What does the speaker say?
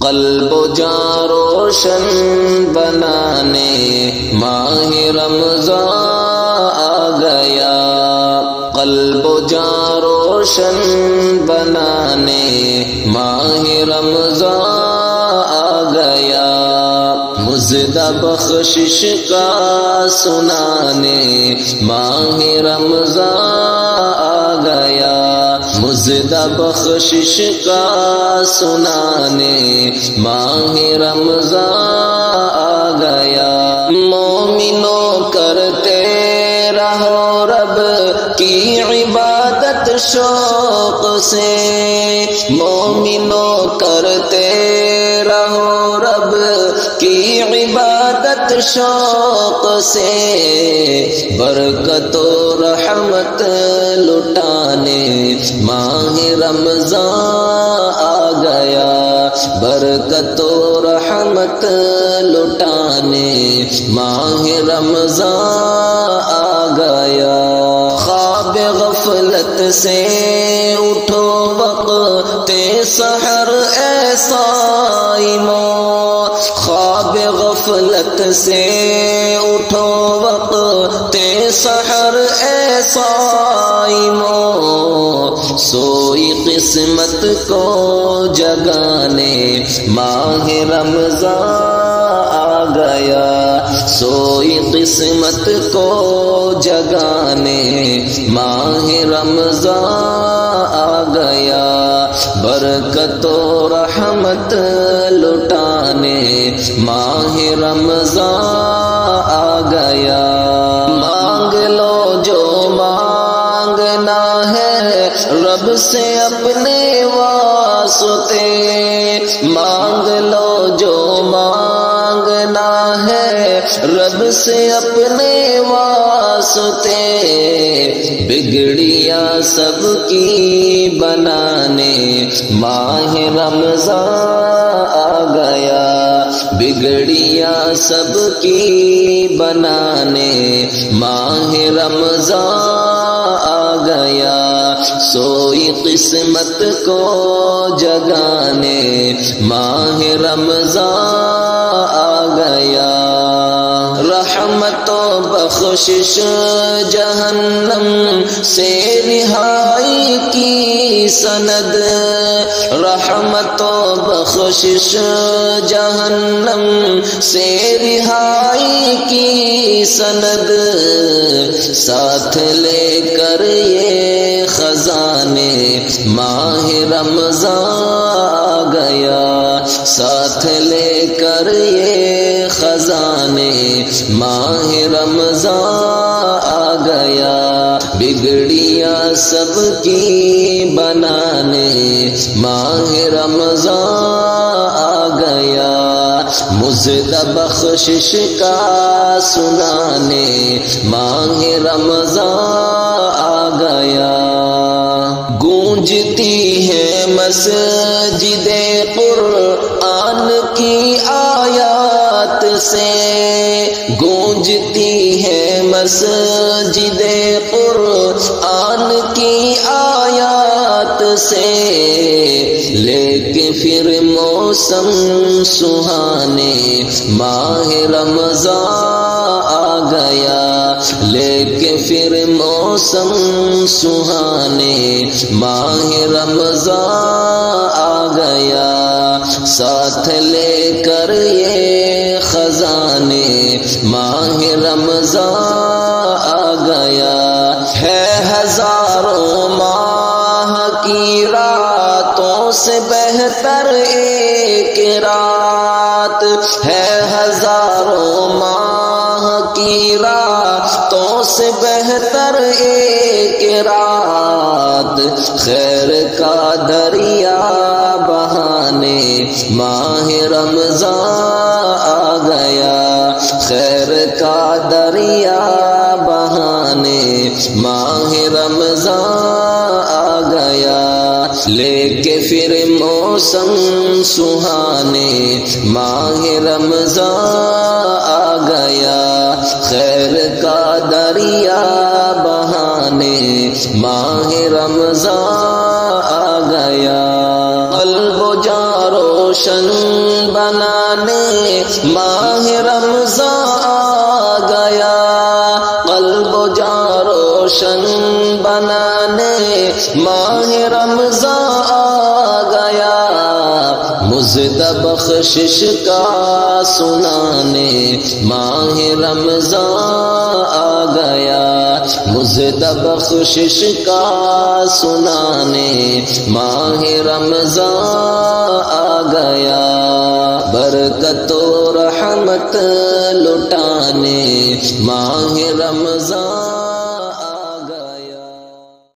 قلب و جاں روشن بنانے ماہ رمضان آ گیا، قلب و جاں روشن بنانے ماہ رمضان آ گیا، مزدہ بخشش کا سنانے ماہ رمضان آ گیا، مزدہ بخشش کا سنانے ماہ رمضان آ گیا، مومنوں کرتے رہو رب کی عبادت شوق سے، مومنوں کرتے رہو رب کی عبادت شوق سے، برکت و رحمت لٹانے ماہ رمضان آ گیا، برکت و رحمت لٹانے ماہ رمضان آ گیا، خواب غفلت سے اٹھو وقت سحر اے صائمو، خواب غفلت سے اٹھو وقت سحر اے صائمو، سوئی قسمت کو جگانے ماہ رمضان آ گیا، سوئی قسمت کو جگانے ماہ رمضان آ گیا، برکت و رحمت لٹانے ماہ رمضان آ گیا، مانگ لو جو مانگنا ہے رب سے اپنے واسطے، مانگ لو جو مانگنا ہے رب سے اپنے واسطے، بگڑیاں سب کی بنانے ماہ رمضان آ گیا، بگڑیاں سب کی بنانے ماہ رمضان آ گیا، سوئی قسمت کو جگانے ماہ رمضان آ گیا، رحمت و بخشش جہنم سے رہائی کی سند، رحمت و بخشش جہنم سے رہائی کی سند، ساتھ لے کر یہ خزانے ماہ رمضان آ گیا، ساتھ لے کر یہ خزانے ماہ رمضان آ گیا، بگڑیاں سب کی بنانے ماہ رمضان آ گیا، مزدہ بخشش کا سنانے ماہ رمضان آ گیا، گونجتی ہے مسجد قرآن کی آیات سے، گونجتی ہے مسجد قرآن کی آیات سے، لے کے پھر موسم سہانے ماہ رمضان آ گیا، لے کے پھر موسم سہانے ماہ رمضان آ گیا، ساتھ لے کر یہ خزانے ماہ رمضان آ گیا، ہے ہزاروں ماہ کی راتوں سے بہتر ایک رات، ہے ہزاروں ماہ کی راتوں سے بہتر ایک رات، خیر کا دریا بہانے ماہ رمضان آ گیا، خیر کا دریا بہانے ماہ رمضان آ گیا، لے کے پھر موسم سہانے ماہ رمضان آ گیا، خیر کا دریا بہانے ماہ رمضان آ گیا، قلب و جاں روشن بنانے ماہ رمضان آ گیا، قلب و جان روشن بنانے ماہ رمضان آ گیا، مزد بخشش کا سنانے ماہ رمضان آ گیا، مزد بخشش کا سنانے ماہ رمضان آ گیا، برکت و رحمت لٹانے ماہ رمضان